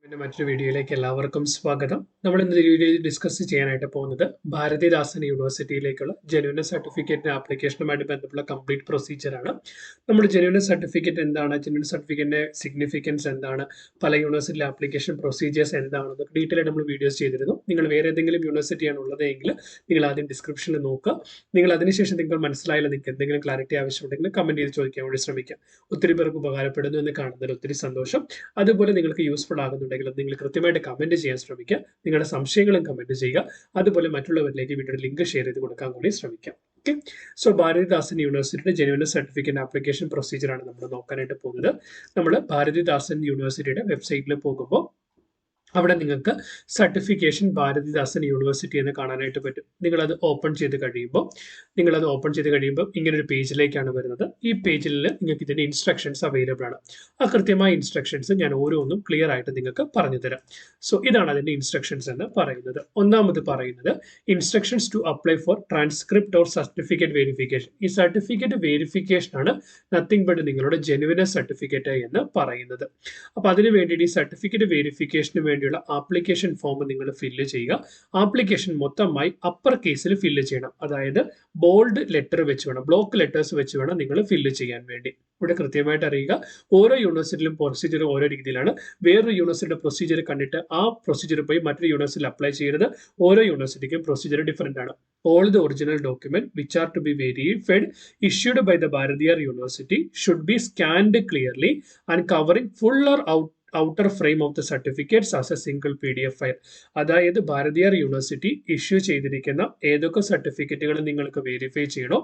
മറ്റൊരു വീഡിയോയിലേക്ക് എല്ലാവർക്കും സ്വാഗതം. നമ്മൾ ഇന്ന് ഈ വീഡിയോയിൽ ഡിസ്കസ് ചെയ്യാനായിട്ട് പോകുന്നത് ഭാരതിദാസൻ യൂണിവേഴ്സിറ്റിയിലേക്കുള്ള ജെന്യൂനസ് സർട്ടിഫിക്കറ്റിന് ആപ്ലിക്കേഷനുമായിട്ട് ബന്ധപ്പെട്ട കംപ്ലീറ്റ് പ്രൊസീജിയറാണ്. നമ്മുടെ ജെന്യൂനസ് സർട്ടിഫിക്കറ്റ് എന്താണ്, ജെന്യൂനസ് സർട്ടിഫിക്കറ്റിന്റെ സിഗ്നിഫിക്കൻസ് എന്താണ്, പല യൂണിവേഴ്സിറ്റിയിലെ ആപ്ലിക്കേഷൻ പ്രൊസീജിയേഴ്സ് എന്താണെന്ന് ഡീറ്റെയിൽ ആയിട്ട് നമ്മൾ വീഡിയോസ് ചെയ്തിരുന്നു. നിങ്ങൾ വേറെ ഏതെങ്കിലും യൂണിവേഴ്സിറ്റിയാണ് ഉള്ളതെങ്കിൽ നിങ്ങൾ ആദ്യം ഡിസ്ക്രിപ്ഷനിൽ നോക്കുക. നിങ്ങൾ അതിനുശേഷം നിങ്ങൾക്ക് മനസ്സിലായില്ല, നിങ്ങൾക്ക് എന്തെങ്കിലും ക്ലാരിറ്റി ആവശ്യമുണ്ടെങ്കിൽ കമന്റ് ചെയ്ത് ചോദിക്കാൻ വേണ്ടി ശ്രമിക്കാം. ഒത്തിരി പേർക്ക് ഉപകാരപ്പെടുന്നു എന്ന് കാണുന്നതിൽ ഒത്തിരി സന്തോഷം. അതുപോലെ നിങ്ങൾക്ക് യൂസ്ഫുൾ ആകുന്നുണ്ടെങ്കിൽ നിങ്ങൾ കൃത്യമായിട്ട് കമന്റ് ചെയ്യാൻ ശ്രമിക്കുക. നിങ്ങളുടെ സംശയങ്ങളും കമന്റ് ചെയ്യുക. അതുപോലെ മറ്റുള്ളവരിലേക്ക് വീഡിയോയുടെ ലിങ്ക് ഷെയർ ചെയ്ത് കൊടുക്കാൻ കൂടി ശ്രമിക്കാം. ഓക്കെ, സോ ഭാരതിദാസൻ യൂണിവേഴ്സിറ്റിയുടെ ജെന്യൂനസ് സർട്ടിഫിക്കറ്റ് ആപ്ലിക്കേഷൻ പ്രൊസീജിയർ ആണ് നമ്മൾ നോക്കാനായിട്ട് പോകുന്നത്. നമ്മൾ ഭാരതിദാസൻ യൂണിവേഴ്സിറ്റിയുടെ വെബ്സൈറ്റിൽ പോകുമ്പോൾ അവിടെ നിങ്ങൾക്ക് സർട്ടിഫിക്കേഷൻ ഭാരതിദാസൻ യൂണിവേഴ്സിറ്റി എന്ന് കാണാനായിട്ട് പറ്റും. നിങ്ങളത് ഓപ്പൺ ചെയ്ത് കഴിയുമ്പോൾ ഇങ്ങനൊരു പേജിലേക്കാണ് വരുന്നത്. ഈ പേജിൽ നിങ്ങൾക്ക് ഇതിന്റെ ഇൻസ്ട്രക്ഷൻസ് അവൈലബിൾ ആണ്. ആ കൃത്യമായ ഇൻസ്ട്രക്ഷൻസ് ഞാൻ ഓരോന്നും ക്ലിയർ ആയിട്ട് നിങ്ങൾക്ക് പറഞ്ഞു തരാം. സോ ഇതാണ് അതിന്റെ ഇൻസ്ട്രക്ഷൻസ് എന്ന് പറയുന്നത്. ഒന്നാമത് പറയുന്നത് instructions to apply for transcript or certificate verification. ഈ സർട്ടിഫിക്കറ്റ് വെരിഫിക്കേഷൻ ആണ് നത്തിങ് ബട്ട് നിങ്ങളുടെ ജെന്യൂനസ് സർട്ടിഫിക്കറ്റ് എന്ന് പറയുന്നത്. അപ്പൊ അതിന് വേണ്ടിയിട്ട് ഈ സർട്ടിഫിക്കറ്റ് വെരിഫിക്കേഷന് വേണ്ടിയുള്ള ആപ്ലിക്കേഷൻ ഫോം നിങ്ങൾ ഫില്ല് ചെയ്യുക. ആപ്ലിക്കേഷൻ മൊത്തമായി അപ്പർ കേസിൽ ഫില്ല് ചെയ്യണം. അതായത് ബോൾഡ് ലെറ്റർ വെച്ച് വേണം, ബ്ലോക്ക് ലെറ്റേഴ്സ് വെച്ച് വേണം നിങ്ങൾ ഫില്ല് ചെയ്യാൻ വേണ്ടി. ഇവിടെ കൃത്യമായിട്ട് അറിയുക, ഓരോ യൂണിവേഴ്സിറ്റിയിലും പ്രൊസീജിയർ ഓരോ രീതിയിലാണ്. വേറൊരു യൂണിവേഴ്സിറ്റിയുടെ പ്രൊസീജിയർ കണ്ടിട്ട് ആ പ്രൊസീജിയർ പോയി മറ്റൊരു യൂണിവേഴ്സിറ്റിയിൽ അപ്ലൈ ചെയ്യരുത്. ഓരോ യൂണിവേഴ്സിറ്റിക്കും പ്രൊസീജിയർ ഡിഫറെന്റ് ആണ്. All the original document which are to be verified issued by the Bharatiyar University should be scanned clearly and covering full or outer frame of the certificates as a single PDF file. അതായത് Bharathiar university issue ചെയ്തിരിക്കുന്ന ഏതൊക്കെ സർട്ടിഫിക്കറ്റുകൾ നിങ്ങൾക്ക് verify ചെയ്യണോ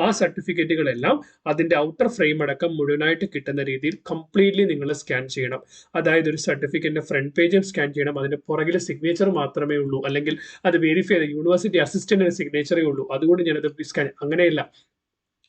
ആ സർട്ടിഫിക്കറ്റുകളെല്ലാം അതിന്റെ outer frame അടക്കം മുഴുവനായിട്ട് കിട്ടുന്ന രീതിയിൽ കംപ്ലീറ്റ്ലി നിങ്ങൾ സ്കാൻ ചെയ്യണം. അതായത് ഒരു സർട്ടിഫിക്കറ്റിന്റെ ഫ്രണ്ട് പേജും സ്കാൻ ചെയ്യണം, അതിന്റെ പുറകിലെ സിഗ്നേച്ചർ മാത്രമേ ഉള്ളൂ, അല്ലെങ്കിൽ അത് വെരിഫൈ ചെയ്ത യൂണിവേഴ്സിറ്റി അസിസ്റ്റന്റിന്റെ സിഗ്നേച്ചറേ ഉള്ളൂ, അതുകൊണ്ട് ഞാനത് സ്കാൻ, അങ്ങനെയല്ല.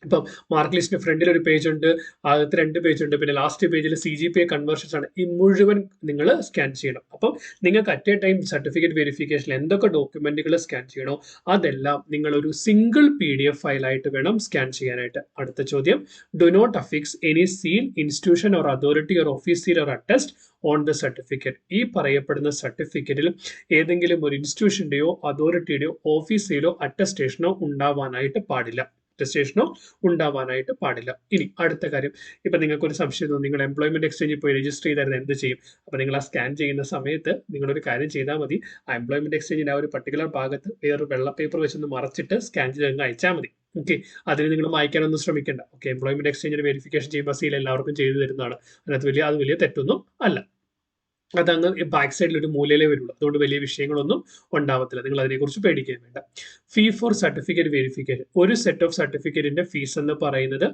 ഇപ്പം മാർക്ക് ലിസ്റ്റിന് ഫ്രണ്ടിൽ ഒരു പേജ് ഉണ്ട്, ആദ്യത്തെ 2 പേജ് ഉണ്ട്, പിന്നെ ലാസ്റ്റ് പേജിൽ CGPA കൺവേർഷൻസ് ആണ്. ഈ മുഴുവൻ നിങ്ങൾ സ്കാൻ ചെയ്യണം. അപ്പം നിങ്ങൾക്ക് അറ്റ് എ ടൈം സർട്ടിഫിക്കറ്റ് വെരിഫിക്കേഷനിൽ എന്തൊക്കെ ഡോക്യുമെന്റുകൾ സ്കാൻ ചെയ്യണോ അതെല്ലാം നിങ്ങൾ ഒരു സിംഗിൾ PDF ഫയലായിട്ട് വേണം സ്കാൻ ചെയ്യാനായിട്ട്. അടുത്ത ചോദ്യം, do not affix any seal, institution or authority or office seal or attest on the certificate. ഈ പറയപ്പെടുന്ന സർട്ടിഫിക്കറ്റിൽ ഏതെങ്കിലും ഒരു ഇൻസ്റ്റിറ്റ്യൂഷന്റെയോ അതോറിറ്റിയുടെയോ ഓഫീസിലോ അറ്റസ്റ്റേഷനോ ഉണ്ടാവാനായിട്ട് പാടില്ല. ഇനി അടുത്ത കാര്യം, ഇപ്പൊ നിങ്ങൾക്ക് ഒരു സംശയം തോന്നി, നിങ്ങൾ എംപ്ലോയ്മെന്റ് എക്സ്ചേഞ്ചിൽ പോയി രജിസ്റ്റർ ചെയ്തായിരുന്നു എന്ത് ചെയ്യും? അപ്പൊ നിങ്ങൾ ആ സ്കാൻ ചെയ്യുന്ന സമയത്ത് നിങ്ങളൊരു കാര്യം ചെയ്താൽ മതി. ആ എംപ്ലോയ്മെന്റ് എക്സ്ചേഞ്ചിന്റെ ആ ഒരു പർട്ടിക്കുലർ ഭാഗത്ത് വേറൊരു വെള്ള പേപ്പർ വെച്ചൊന്ന് മറച്ചിട്ട് സ്കാൻ ചെയ്ത് അങ്ങ് അയച്ചാൽ മതി. ഓക്കെ, അതിന് നിങ്ങൾ വായിക്കാനൊന്നും ശ്രമിക്കേണ്ട. ഓക്കെ, എംപ്ലോയ്മെന്റ് എക്സ്ചേഞ്ചിന് വെരിഫിക്കേഷൻ ചെയ്യുമ്പോൾ സീൽ എല്ലാവർക്കും ചെയ്തു തരുന്നതാണ്. അതിനകത്ത് അത് വലിയ തെറ്റൊന്നും അല്ല. അതങ്ങ് ബാക്ക് സൈഡിൽ ഒരു മൂലയിലേ വരുള്ളൂ. അതുകൊണ്ട് വലിയ വിഷയങ്ങളൊന്നും ഉണ്ടാവത്തില്ല. നിങ്ങൾ അതിനെക്കുറിച്ച് പേടിക്കാൻ വേണ്ട. Fee for certificate verification. ഒരു സെറ്റ് ഓഫ് സർട്ടിഫിക്കറ്റിന്റെ ഫീസ് എന്ന് പറയുന്നത്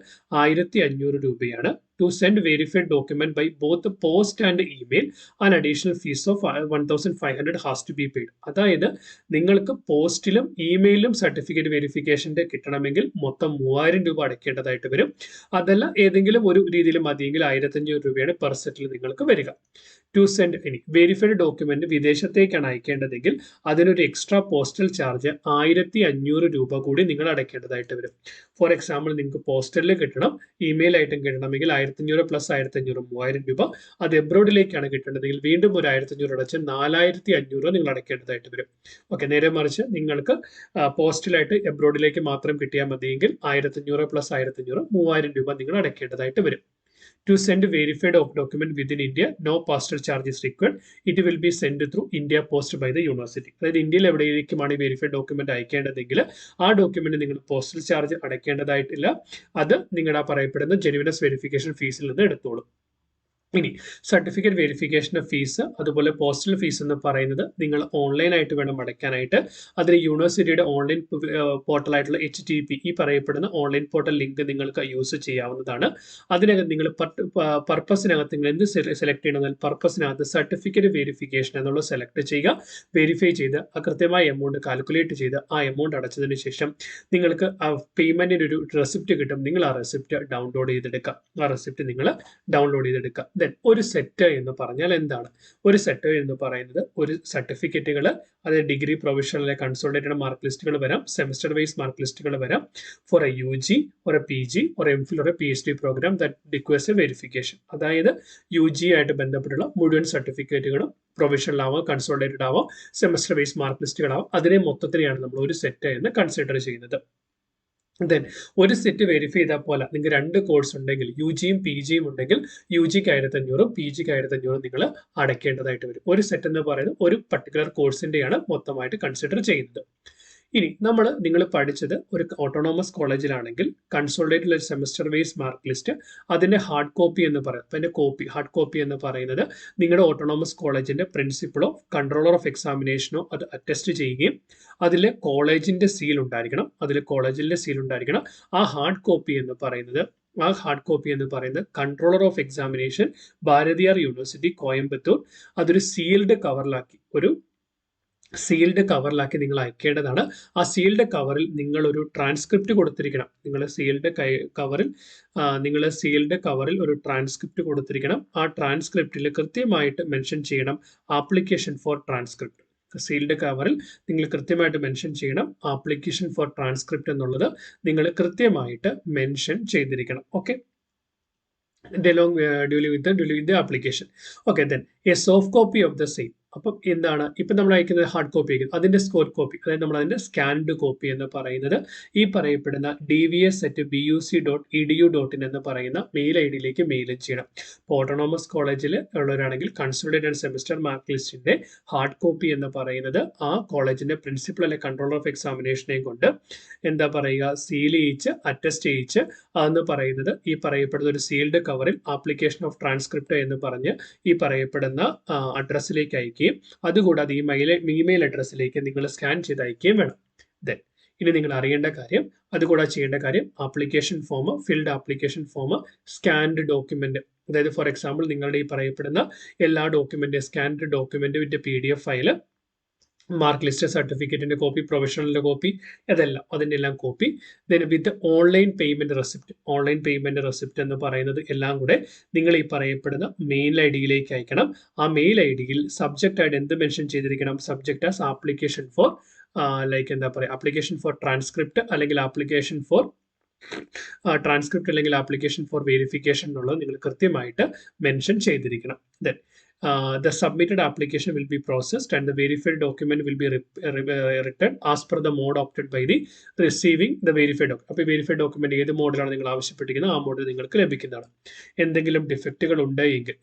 1500 രൂപയാണ്. To send verified document by both post and email an additional fees of 1500 has to be paid. അതായത് നിങ്ങൾക്ക് പോസ്റ്റിലും ഇമെയിലും സർട്ടിഫിക്കറ്റ് വെരിഫിക്കേഷന്റെ കിട്ടണമെങ്കിൽ മൊത്തം 3000 രൂപ അടയ്ക്കേണ്ടതായിട്ട് വരും. അതല്ല ഏതെങ്കിലും ഒരു രീതിയിൽ മതിയെങ്കിൽ 1500 രൂപയാണ് പെർ സെറ്റിൽ നിങ്ങൾക്ക് വരിക. ടു സെൻഡ് ഇനി വെരിഫൈഡ് ഡോക്യുമെന്റ് വിദേശത്തേക്കാണ് അയക്കേണ്ടതെങ്കിൽ അതിനൊരു എക്സ്ട്രാ പോസ്റ്റൽ ചാർജ് 1500 രൂപ കൂടി നിങ്ങൾ അടയ്ക്കേണ്ടതായിട്ട് വരും. ഫോർ എക്സാമ്പിൾ, നിങ്ങൾക്ക് പോസ്റ്റലിൽ കിട്ടണം, ഇമെയിൽ ആയിട്ടും കിട്ടണമെങ്കിൽ 1500 പ്ലസ് 1500 3000 രൂപ. അത് എബ്രോഡിലേക്കാണ് കിട്ടേണ്ടതെങ്കിൽ വീണ്ടും ഒരു 1500 അടച്ച് 4500 നിങ്ങൾ അടയ്ക്കേണ്ടതായിട്ട് വരും. ഓക്കെ, നേരെ മറിച്ച് നിങ്ങൾക്ക് പോസ്റ്റലായിട്ട് എബ്രോഡിലേക്ക് മാത്രം കിട്ടിയാൽ മതിയെങ്കിൽ 1500 പ്ലസ് 1500 3000 രൂപ നിങ്ങൾ അടയ്ക്കേണ്ടതായിട്ട് വരും. To send verified document within India, no postal charge is required. It will be sent through India Post by the university. അതായത് ഇന്ത്യയിൽ എവിടേക്കുമാണ് വെരിഫൈഡ് ഡോക്യുമെന്റ് അയക്കേണ്ടതെങ്കിൽ ആ ഡോക്യുമെന്റ് നിങ്ങൾ പോസ്റ്റൽ ചാർജ് അടയ്ക്കേണ്ടതായിട്ടില്ല. അത് നിങ്ങളുടെ ആ പറയപ്പെടുന്ന ജെന്യൂനസ് വെരിഫിക്കേഷൻ ഫീസിൽ നിന്ന് എടുത്തോളും. ഇനി സർട്ടിഫിക്കറ്റ് വെരിഫിക്കേഷന്റെ ഫീസ് അതുപോലെ പോസ്റ്റൽ ഫീസ് എന്ന് പറയുന്നത് നിങ്ങൾ ഓൺലൈനായിട്ട് വേണം അടയ്ക്കാനായിട്ട്. അതിന് യൂണിവേഴ്സിറ്റിയുടെ ഓൺലൈൻ പോർട്ടലായിട്ടുള്ള HTTP ഈ പറയപ്പെടുന്ന ഓൺലൈൻ പോർട്ടൽ ലിങ്ക് നിങ്ങൾക്ക് യൂസ് ചെയ്യാവുന്നതാണ്. അതിനകത്ത് നിങ്ങൾ പർപ്പസിനകത്ത് നിങ്ങൾ എന്ത് സെലക്ട് ചെയ്യണമെന്നാൽ പർപ്പസിനകത്ത് സർട്ടിഫിക്കറ്റ് വെരിഫിക്കേഷൻ എന്നുള്ളത് സെലക്ട് ചെയ്യുക. വെരിഫൈ ചെയ്ത് ആ കൃത്യമായ എമൗണ്ട് കാൽക്കുലേറ്റ് ചെയ്ത് ആ എമൗണ്ട് അടച്ചതിന് ശേഷം നിങ്ങൾക്ക് ആ പേയ്മെന്റിന് ഒരു റെസിപ്റ്റ് കിട്ടും. നിങ്ങൾ ആ റെസിപ്റ്റ് ഡൗൺലോഡ് ചെയ്തെടുക്കുക. ഒരു സെറ്റ് എന്ന് പറഞ്ഞാൽ എന്താണ്? ഒരു സെറ്റ് എന്ന് പറയുന്നത് ഒരു സർട്ടിഫിക്കറ്റുകൾ, അതായത് ഡിഗ്രി, പ്രൊഫഷണൽ, കൺസോളിഡേറ്റഡ് മാർക്ക് ലിസ്റ്റുകൾ വരാം, സെമസ്റ്റർ വൈസ് മാർക്ക് ലിസ്റ്റുകൾ വരാം, for a UG or a PG or MPhil or a PhD program that requires a verification. അതായത് UG ആയിട്ട് ബന്ധപ്പെട്ടുള്ള മുഴുവൻ സർട്ടിഫിക്കറ്റുകളും പ്രൊവിഷണലാവാം, കൺസോളിഡേറ്റഡ് ആവാം, സെമസ്റ്റർ വൈസ് മാർക്ക് ലിസ്റ്റുകളാവാം. അതിനെ മൊത്തത്തിനെയാണ് നമ്മൾ ഒരു സെറ്റ് എന്ന് കൺസിഡർ ചെയ്യുന്നത്. ദെൻ ഒരു സെറ്റ് വെരിഫൈ ചെയ്താൽ പോലെ നിങ്ങൾക്ക് 2 കോഴ്സ് ഉണ്ടെങ്കിൽ UGയും PGയും ഉണ്ടെങ്കിൽ UGക്ക് 1500 PGക്ക് 1500 നിങ്ങൾ അടയ്ക്കേണ്ടതായിട്ട് വരും. ഒരു സെറ്റ് എന്ന് പറയുന്നത് ഒരു പർട്ടിക്കുലർ കോഴ്സിന്റെയാണ് മൊത്തമായിട്ട് കൺസിഡർ ചെയ്യുന്നത്. ഇനി നിങ്ങൾ പഠിച്ചത് ഒരു ഓട്ടോണോമസ് കോളേജിലാണെങ്കിൽ consolidated semester wise mark list അതിന്റെ ഹാർഡ് കോപ്പി എന്ന് പറയുന്നത്, അതിന്റെ ഹാർഡ് കോപ്പി എന്ന് പറയുന്നത് നിങ്ങളുടെ ഓട്ടോണോമസ് കോളേജിന്റെ പ്രിൻസിപ്പളോ കൺട്രോളർ ഓഫ് എക്സാമിനേഷനോ അത് അറ്റസ്റ്റ് ചെയ്യുകയും അതിൽ കോളേജിന്റെ സീൽ ഉണ്ടായിരിക്കണം, ആ ഹാർഡ് കോപ്പി എന്ന് പറയുന്നത് controller of examination Bharathiar university Coimbatore അതൊരു സീൽഡ് കവറിലാക്കി നിങ്ങൾ അയക്കേണ്ടതാണ്. ആ സീൽഡ് കവറിൽ നിങ്ങൾ ഒരു ട്രാൻസ്ക്രിപ്റ്റ് കൊടുത്തിരിക്കണം. നിങ്ങൾ സീൽഡ് കവറിൽ ഒരു ട്രാൻസ്ക്രിപ്റ്റ് കൊടുത്തിരിക്കണം. ആ ട്രാൻസ്ക്രിപ്റ്റിൽ കൃത്യമായിട്ട് മെൻഷൻ ചെയ്യണം ആപ്ലിക്കേഷൻ ഫോർ ട്രാൻസ്ക്രിപ്റ്റ്. സീൽഡ് കവറിൽ നിങ്ങൾ കൃത്യമായിട്ട് മെൻഷൻ ചെയ്യണം ആപ്ലിക്കേഷൻ ഫോർ ട്രാൻസ്ക്രിപ്റ്റ് എന്നുള്ളത് നിങ്ങൾ കൃത്യമായിട്ട് മെൻഷൻ ചെയ്തിരിക്കണം. Okay, duly with the application. Okay, then a soft copy of the same. അപ്പം എന്താണ് ഇപ്പം നമ്മൾ അയക്കുന്നത് ഹാർഡ് കോപ്പി ആയിരിക്കും. അതിന്റെ സ്കോർ കോപ്പി, അതായത് നമ്മൾ അതിന്റെ സ്കാൻഡ് കോപ്പി എന്ന് പറയുന്നത് ഈ പറയപ്പെടുന്ന dvs@buc.edu.in എന്ന് പറയുന്ന മെയിൽ ഐഡിയിലേക്ക് മെയിൽ ചെയ്യണം. ഇപ്പോൾ ഓട്ടോണോമസ് കോളേജിൽ ഉള്ളവരാണെങ്കിൽ കൺസോളിഡേറ്റഡ് സെമസ്റ്റർ മാർക്ക് ലിസ്റ്റിന്റെ ഹാർഡ് കോപ്പി എന്ന് പറയുന്നത് ആ കോളേജിന്റെ പ്രിൻസിപ്പൽ അല്ലെ കൺട്രോളർ ഓഫ് എക്സാമിനേഷനെ കൊണ്ട് എന്താ പറയുക സീൽ ചെയ്യിച്ച് അറ്റസ്റ്റ് ചെയ്യിച്ച് അതെന്ന് പറയുന്നത് ഈ പറയപ്പെടുന്ന ഒരു സീൽഡ് കവറിൽ ആപ്ലിക്കേഷൻ ഓഫ് ട്രാൻസ്ക്രിപ്റ്റ് എന്ന് പറഞ്ഞ് ഈ പറയപ്പെടുന്ന അഡ്രസ്സിലേക്ക് അയക്കുകയും അതുകൂടാതെ ഈ ഇമെയിൽ അഡ്രസ്സിലേക്ക് നിങ്ങൾ സ്കാൻ ചെയ്ത് അയക്കുകയും വേണം. ദെൻ ഇനി നിങ്ങൾ അറിയേണ്ട കാര്യം, അതുകൂടാതെ ചെയ്യേണ്ട കാര്യം application form, filled application form, scanned document, അതായത് ഫോർ എക്സാമ്പിൾ നിങ്ങളുടെ ഈ പറയപ്പെടുന്ന എല്ലാ document scanned document with PDF file, mark list സർട്ടിഫിക്കറ്റിന്റെ കോപ്പി, പ്രൊഫഷണലിന്റെ കോപ്പി, അതെല്ലാം അതിൻ്റെ എല്ലാം copy. Then with online payment receipt എന്ന് പറയുന്നത് എല്ലാം കൂടെ നിങ്ങൾ ഈ പറയപ്പെടുന്ന മെയിൽ ഐഡിയിലേക്ക് അയക്കണം. ആ മെയിൽ ഐഡിയിൽ സബ്ജക്റ്റ് ആയിട്ട് എന്ത് മെൻഷൻ ചെയ്തിരിക്കണം? Subject as application for application for transcript അല്ലെങ്കിൽ ആപ്ലിക്കേഷൻ ഫോർ വെരിഫിക്കേഷൻ എന്നുള്ളത് നിങ്ങൾ കൃത്യമായിട്ട് മെൻഷൻ ചെയ്തിരിക്കണം. Then the submitted application will be processed and the verified document will be written as per the mode opted by the receiving the verified document. അപ്പോൾ verified document ഏത് മോഡിലാണ് നിങ്ങൾ ആവശ്യപ്പെട്ടിരിക്കുന്നത് ആ മോഡിൽ നിങ്ങൾക്ക് ലഭിക്കുന്നതാണ്. എന്തെങ്കിലും ഡിഫക്റ്റുകൾ ഉണ്ടെങ്കിൽ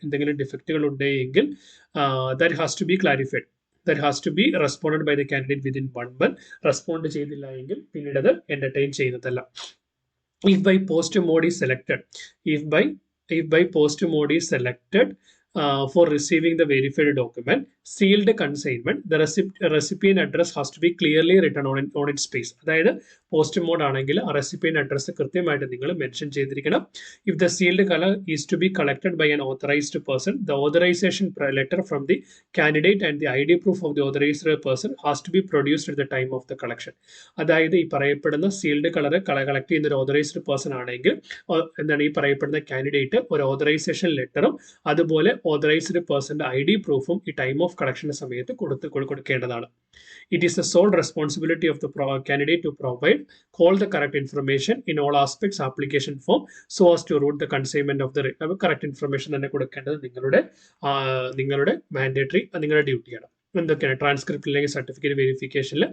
that has to be clarified. That has to be responded by the candidate within 1 month. Respond ചെയ്തില്ല എങ്കിൽ പിന്നീട് അത് എന്റർടൈൻ ചെയ്യുന്നതല്ല. If by post mode is selected for receiving the verified document, sealed consignment, the recipient address has to be clearly written on its space. അതായത് post mode ആണെങ്കിൽ ആ recipient address കൃത്യമായിട്ട് നിങ്ങൾ മെൻഷൻ ചെയ്തിരിക്കണം. If the sealed color is to be collected by an authorized person, the authorization letter from the candidate and the ID proof of the authorized person has to be produced at the time of the collection. അതായത് ഈ പറയപ്പെടുന്ന sealed colour collect ചെയ്യുന്ന ഒരു authorised person ആണെങ്കിൽ എന്താണ് ഈ പറയപ്പെടുന്ന candidate ഒരു ഓതറൈസേഷൻ ലെറ്ററും അതുപോലെ ഓതറൈസ്ഡ് പേഴ്സന്റെ ID പ്രൂഫും ഈ ടൈം ഓഫ് കളക്ഷന്റെ സമയത്ത് കൊടുക്കേണ്ടതാണ്. It is the sole responsibility of the candidate to provide all the correct information in all aspects application form so as to route the consignment of the correct information തന്നെ കൊടുക്കേണ്ടത് നിങ്ങളുടെ mandatory നിങ്ങളുടെ ഡ്യൂട്ടിയാണ്. എന്തൊക്കെയാണ്? Transcript അല്ലെങ്കിൽ certificate വെരിഫിക്കേഷനിൽ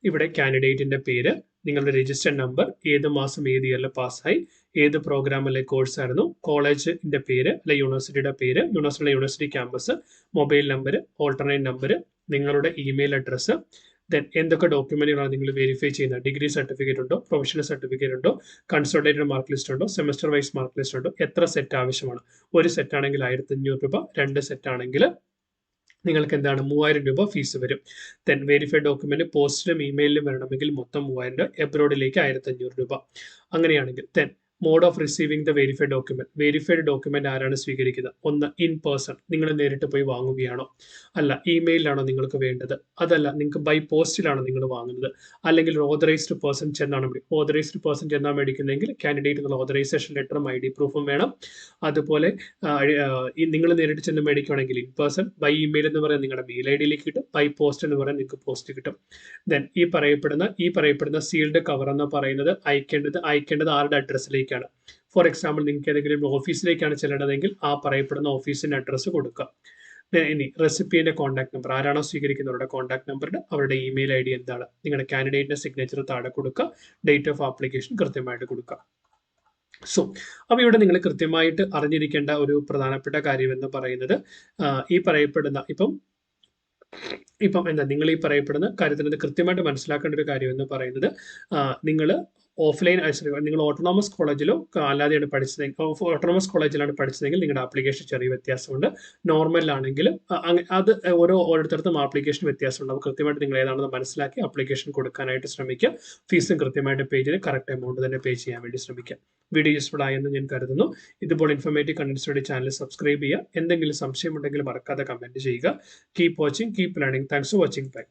ഇവിടെ കാൻഡിഡേറ്റിന്റെ പേര്, നിങ്ങളുടെ രജിസ്റ്റർ നമ്പർ, ഏത് മാസം ഏത് ഇയറിൽ പാസ്സായി, ഏത് പ്രോഗ്രാം അല്ലെങ്കിൽ കോഴ്സ് ആയിരുന്നു, കോളേജിന്റെ പേര് അല്ലെ യൂണിവേഴ്സിറ്റിയുടെ പേര്, university campus, mobile number, alternate number, നിങ്ങളുടെ ഇമെയിൽ അഡ്രസ്സ്, ദെൻ എന്തൊക്കെ ഡോക്യുമെന്റുകളാണ് നിങ്ങൾ വെരിഫൈ ചെയ്യുന്നത്, ഡിഗ്രി സർട്ടിഫിക്കറ്റ് ഉണ്ടോ, പ്രൊഫഷണൽ സർട്ടിഫിക്കറ്റ് ഉണ്ടോ, കൺസോളിഡേറ്റഡ് മാർക്ക് ലിസ്റ്റ് ഉണ്ടോ, സെമസ്റ്റർ വൈസ് മാർക്ക് ലിസ്റ്റ് ഉണ്ടോ, എത്ര സെറ്റ് ആവശ്യമാണ്. ഒരു സെറ്റ് ആണെങ്കിൽ 1500 രൂപ, 2 സെറ്റ് ആണെങ്കിൽ നിങ്ങൾക്ക് എന്താണ് 3000 രൂപ ഫീസ് വരും. ദെൻ വെരിഫൈഡ് ഡോക്യുമെന്റ് പോസ്റ്റിലും ഇമെയിലിലും വരണമെങ്കിൽ മൊത്തം 3000 രൂപ, എബ്രോഡിലേക്ക് 1500 രൂപ. അങ്ങനെയാണെങ്കിൽ then mode of receiving the verified document ആരാണ് സ്വീകരിക്കുന്നത്? ഒന്ന് ഇൻ പേഴ്സൺ, നിങ്ങൾ നേരിട്ട് പോയി വാങ്ങുകയാണോ? അല്ല ഇമെയിലാണോ നിങ്ങൾക്ക് വേണ്ടത്? അതല്ല നിങ്ങൾക്ക് ബൈ പോസ്റ്റിലാണോ നിങ്ങൾ വാങ്ങുന്നത്? അല്ലെങ്കിൽ ഒരു ഓതറൈസ്ഡ് പേഴ്സൺ ചെന്നാണ് മേടിക്കുന്നതെങ്കിൽ കാൻഡിഡേറ്റ് എന്നുള്ള ഓതറൈസേഷൻ ലെറ്ററും ID പ്രൂഫും വേണം. അതുപോലെ നിങ്ങൾ നേരിട്ട് ചെന്ന് മേടിക്കുകയാണെങ്കിൽ ഇൻ പേഴ്സൺ, ബൈ ഇമെയിൽ എന്ന് പറയുന്നത് നിങ്ങളുടെ മെയിൽ ഐഡിയിലേക്ക് കിട്ടും, ബൈ പോസ്റ്റ് എന്ന് പറയുന്നത് നിങ്ങൾക്ക് പോസ്റ്റ് കിട്ടും. ദെൻ ഈ പറയപ്പെടുന്ന സീൽഡ് കവർ എന്ന് പറയുന്നത് അയക്കേണ്ടത് ആരുടെ അഡ്രസ്സിലേക്ക്? ഫോർ എക്സാമ്പിൾ നിങ്ങൾക്ക് ഏതെങ്കിലും ഓഫീസിലേക്കാണ് ചെല്ലേണ്ടതെങ്കിൽ ആ പറയപ്പെടുന്ന ഓഫീസിന്റെ അഡ്രസ്സ് കൊടുക്കുക. ഇനി റെസിപ്പിയന്റെ കോൺടാക്ട് നമ്പർ, ആരാണോ സ്വീകരിക്കുന്നവരുടെ കോൺടാക്ട് നമ്പറിന് അവരുടെ ഇമെയിൽ ഐ ഡി എന്താണ്, നിങ്ങളുടെ കാൻഡിഡേറ്റിന്റെ സിഗ്നേച്ചർ താഴെ കൊടുക്കുക, ഡേറ്റ് ഓഫ് ആപ്ലിക്കേഷൻ കൃത്യമായിട്ട് കൊടുക്കുക. സോ അപ്പോൾ ഇവിടെ നിങ്ങൾ കൃത്യമായിട്ട് അറിഞ്ഞിരിക്കേണ്ട ഒരു പ്രധാനപ്പെട്ട കാര്യം എന്ന് പറയുന്നത് ഈ പറയപ്പെടുന്ന ഇപ്പം എന്താ നിങ്ങൾ ഈ പറയപ്പെടുന്ന കാര്യത്തിന് കൃത്യമായിട്ട് മനസ്സിലാക്കേണ്ട ഒരു കാര്യം എന്ന് പറയുന്നത് നിങ്ങൾ ഓഫ്ലൈൻ നിങ്ങൾ ഓട്ടോണോമസ് കോളേജിലോ അല്ലാതെയാണ് പഠിച്ചതെങ്കിൽ, ഓട്ടോണോമസ് കോളേജിലാണ് പഠിച്ചതെങ്കിൽ നിങ്ങളുടെ ആപ്ലിക്കേഷൻ ചെറിയ വ്യത്യാസമുണ്ട്. നോർമലിലാണെങ്കിൽ അത് ഓരോരുത്തർക്കും ആപ്ലിക്കേഷൻ വ്യത്യാസമുണ്ട്. അപ്പോൾ കൃത്യമായിട്ട് നിങ്ങൾ ഏതാണെന്ന് മനസ്സിലാക്കി ആപ്ലിക്കേഷൻ കൊടുക്കാനായിട്ട് ശ്രമിക്കുക. ഫീസും കൃത്യമായിട്ട് പേ ചെയ്ത് കറക്റ്റ് എമൗണ്ട് തന്നെ പേ ചെയ്യാൻ വേണ്ടി ശ്രമിക്കുക. വീഡിയോ യൂസ്ഫുൾ ആയെന്ന് ഞാൻ കരുതുന്നു. ഇതുപോലെ ഇൻഫോർമേറ്റീവ് കണ്ടന്റ്സ് വേണ്ടി ചാനൽ സബ്സ്ക്രൈബ് ചെയ്യുക. എന്തെങ്കിലും സംശയമുണ്ടെങ്കിൽ മറക്കാതെ കമന്റ് ചെയ്യുക. Keep watching, keep learning. Thanks for watching. By.